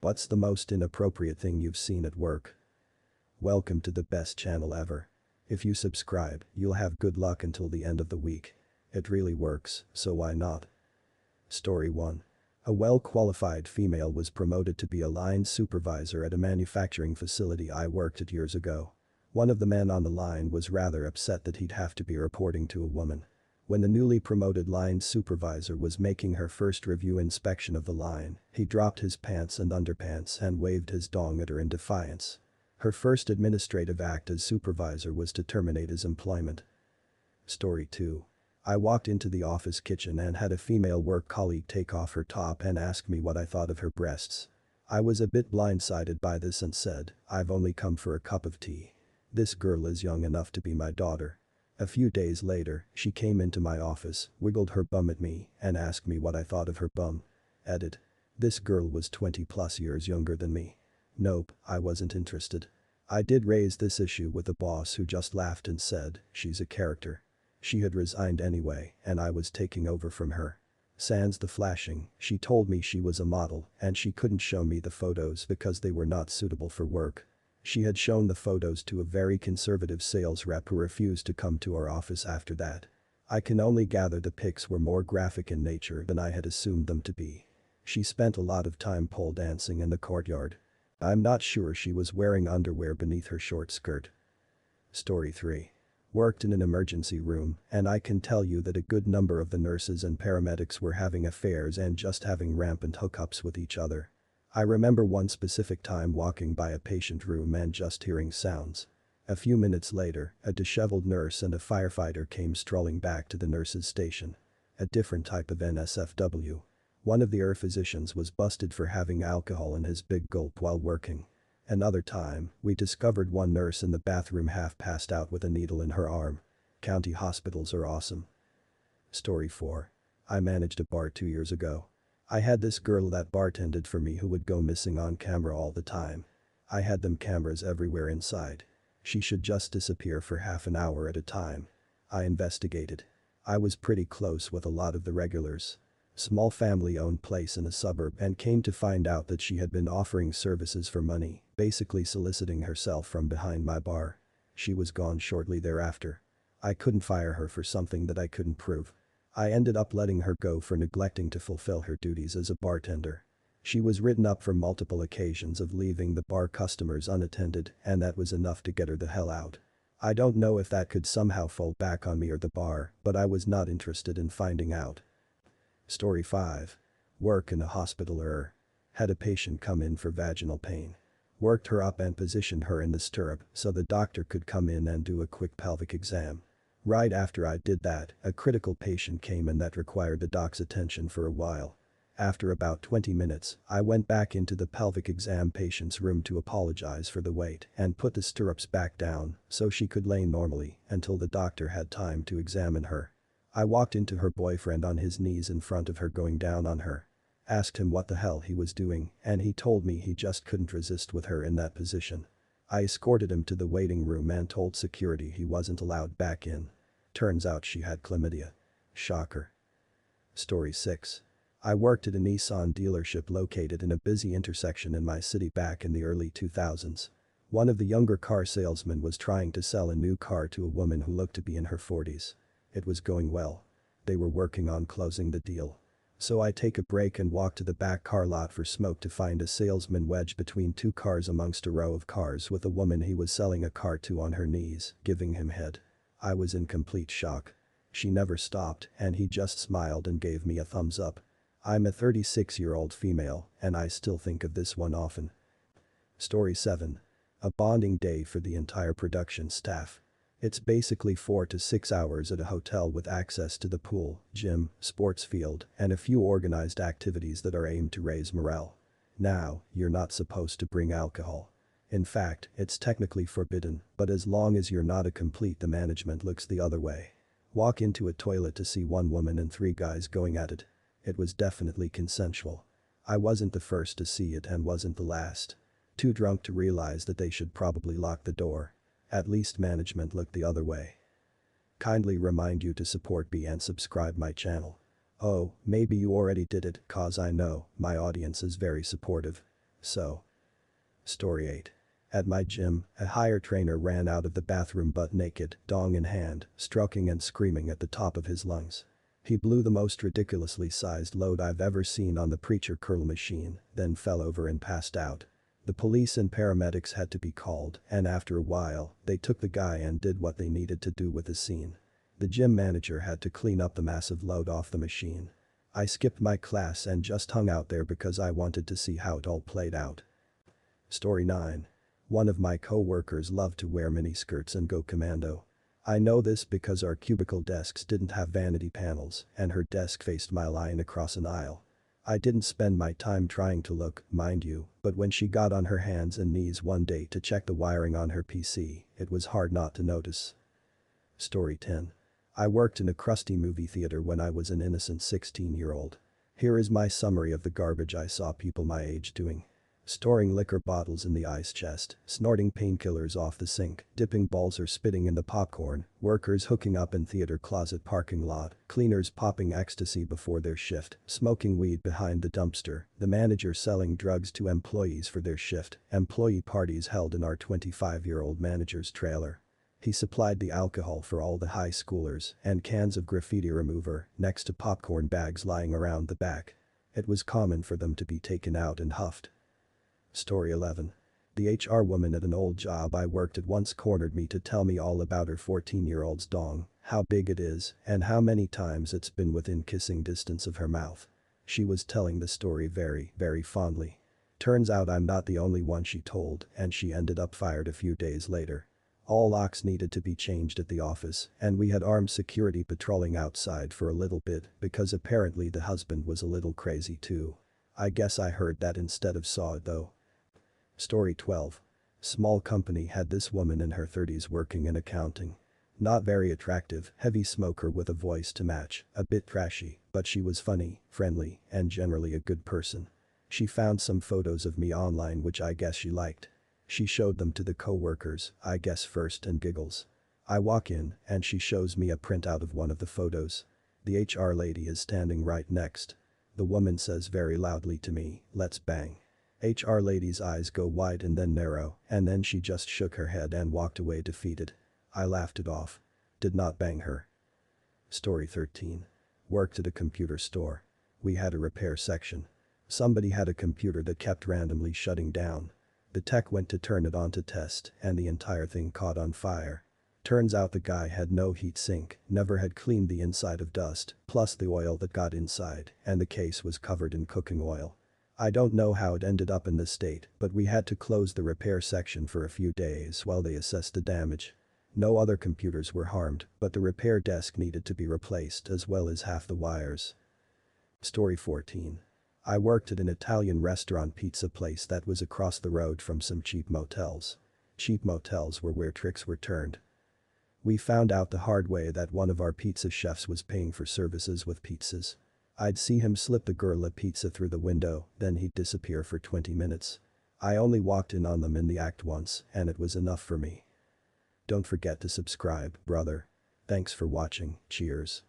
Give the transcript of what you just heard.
What's the most inappropriate thing you've seen at work? Welcome to the best channel ever. If you subscribe, you'll have good luck until the end of the week. It really works, so why not? Story 1. A well-qualified female was promoted to be a line supervisor at a manufacturing facility I worked at years ago. One of the men on the line was rather upset that he'd have to be reporting to a woman. When the newly promoted line supervisor was making her first review inspection of the line, he dropped his pants and underpants and waved his dong at her in defiance. Her first administrative act as supervisor was to terminate his employment. Story 2. I walked into the office kitchen and had a female work colleague take off her top and ask me what I thought of her breasts. I was a bit blindsided by this and said, "I've only come for a cup of tea. This girl is young enough to be my daughter." A few days later, she came into my office, wiggled her bum at me, and asked me what I thought of her bum. Edit. This girl was 20 plus years younger than me. Nope, I wasn't interested. I did raise this issue with the boss who just laughed and said, "She's a character." She had resigned anyway, and I was taking over from her. Sans the flashing, she told me she was a model and she couldn't show me the photos because they were not suitable for work. She had shown the photos to a very conservative sales rep who refused to come to our office after that. I can only gather the pics were more graphic in nature than I had assumed them to be. She spent a lot of time pole dancing in the courtyard. I'm not sure she was wearing underwear beneath her short skirt. Story 3. Worked in an emergency room, and I can tell you that a good number of the nurses and paramedics were having affairs and just having rampant hookups with each other. I remember one specific time walking by a patient room and just hearing sounds. A few minutes later, a disheveled nurse and a firefighter came strolling back to the nurse's station. A different type of NSFW. One of the physicians was busted for having alcohol in his big gulp while working. Another time, we discovered one nurse in the bathroom half passed out with a needle in her arm. County hospitals are awesome. Story 4. I managed a bar 2 years ago. I had this girl that bartended for me who would go missing on camera all the time. I had them cameras everywhere inside. She should just disappear for half an hour at a time. I investigated. I was pretty close with a lot of the regulars. Small family-owned place in a suburb and came to find out that she had been offering services for money, basically soliciting herself from behind my bar. She was gone shortly thereafter. I couldn't fire her for something that I couldn't prove. I ended up letting her go for neglecting to fulfill her duties as a bartender. She was written up for multiple occasions of leaving the bar customers unattended, and that was enough to get her the hell out. I don't know if that could somehow fall back on me or the bar, but I was not interested in finding out. Story 5. Work in a hospital. Had a patient come in for vaginal pain. Worked her up and positioned her in the stirrup so the doctor could come in and do a quick pelvic exam. Right after I did that, a critical patient came in that required the doc's attention for a while. After about 20 minutes, I went back into the pelvic exam patient's room to apologize for the wait and put the stirrups back down so she could lay normally until the doctor had time to examine her. I walked into her boyfriend on his knees in front of her going down on her. Asked him what the hell he was doing and he told me he just couldn't resist with her in that position. I escorted him to the waiting room and told security he wasn't allowed back in. Turns out she had chlamydia. Shocker. Story 6. I worked at a Nissan dealership located in a busy intersection in my city back in the early 2000s. One of the younger car salesmen was trying to sell a new car to a woman who looked to be in her 40s. It was going well. They were working on closing the deal. So I take a break and walk to the back car lot for smoke to find a salesman wedged between two cars amongst a row of cars with a woman he was selling a car to on her knees, giving him head. I was in complete shock. She never stopped and he just smiled and gave me a thumbs up. I'm a 36-year-old female and I still think of this one often. Story 7. A bonding day for the entire production staff. It's basically 4 to 6 hours at a hotel with access to the pool, gym, sports field, and a few organized activities that are aimed to raise morale. Now, you're not supposed to bring alcohol. In fact, it's technically forbidden, but as long as you're not a complete, the management looks the other way. Walk into a toilet to see one woman and 3 guys going at it. It was definitely consensual. I wasn't the first to see it and wasn't the last. Too drunk to realize that they should probably lock the door. At least management looked the other way. Kindly remind you to support me and subscribe my channel. Oh, maybe you already did it, cause I know my audience is very supportive. So. Story 8. At my gym, a hire trainer ran out of the bathroom butt naked, dong in hand, stroking and screaming at the top of his lungs. He blew the most ridiculously sized load I've ever seen on the preacher curl machine, then fell over and passed out. The police and paramedics had to be called, and after a while, they took the guy and did what they needed to do with the scene. The gym manager had to clean up the massive load off the machine. I skipped my class and just hung out there because I wanted to see how it all played out. Story 9. One of my co-workers loved to wear miniskirts and go commando. I know this because our cubicle desks didn't have vanity panels and her desk faced my line across an aisle. I didn't spend my time trying to look, mind you, but when she got on her hands and knees one day to check the wiring on her PC, it was hard not to notice. Story 10. I worked in a crusty movie theater when I was an innocent 16-year-old. Here is my summary of the garbage I saw people my age doing. Storing liquor bottles in the ice chest, snorting painkillers off the sink, dipping balls or spitting in the popcorn, workers hooking up in theater closet parking lot, cleaners popping ecstasy before their shift, smoking weed behind the dumpster, the manager selling drugs to employees for their shift, employee parties held in our 25-year-old manager's trailer. He supplied the alcohol for all the high schoolers and cans of graffiti remover next to popcorn bags lying around the back. It was common for them to be taken out and huffed. Story 11. The HR woman at an old job I worked at once cornered me to tell me all about her 14-year-old's dong, how big it is, and how many times it's been within kissing distance of her mouth. She was telling the story very, very fondly. Turns out I'm not the only one she told, and she ended up fired a few days later. All locks needed to be changed at the office, and we had armed security patrolling outside for a little bit because apparently the husband was a little crazy too. I guess I heard that instead of saw it though. Story 12. Small company had this woman in her 30s working in accounting. Not very attractive, heavy smoker with a voice to match, a bit trashy, but she was funny, friendly, and generally a good person. She found some photos of me online which I guess she liked. She showed them to the co-workers, I guess first and giggles. I walk in and she shows me a printout of one of the photos. The HR lady is standing right next. The woman says very loudly to me, "Let's bang." HR lady's eyes go wide and then narrow, and then she just shook her head and walked away defeated. I laughed it off. Did not bang her. Story 13. Worked at a computer store. We had a repair section. Somebody had a computer that kept randomly shutting down. The tech went to turn it on to test and the entire thing caught on fire. Turns out the guy had no heat sink, never had cleaned the inside of dust, plus the oil that got inside, and the case was covered in cooking oil. I don't know how it ended up in this state, but we had to close the repair section for a few days while they assessed the damage. No other computers were harmed, but the repair desk needed to be replaced as well as half the wires. Story 14. I worked at an Italian restaurant pizza place that was across the road from some cheap motels. Cheap motels were where tricks were turned. We found out the hard way that one of our pizza chefs was paying for services with pizzas. I'd see him slip the girl a pizza through the window, then he'd disappear for 20 minutes. I only walked in on them in the act once, and it was enough for me. Don't forget to subscribe, brother. Thanks for watching, cheers.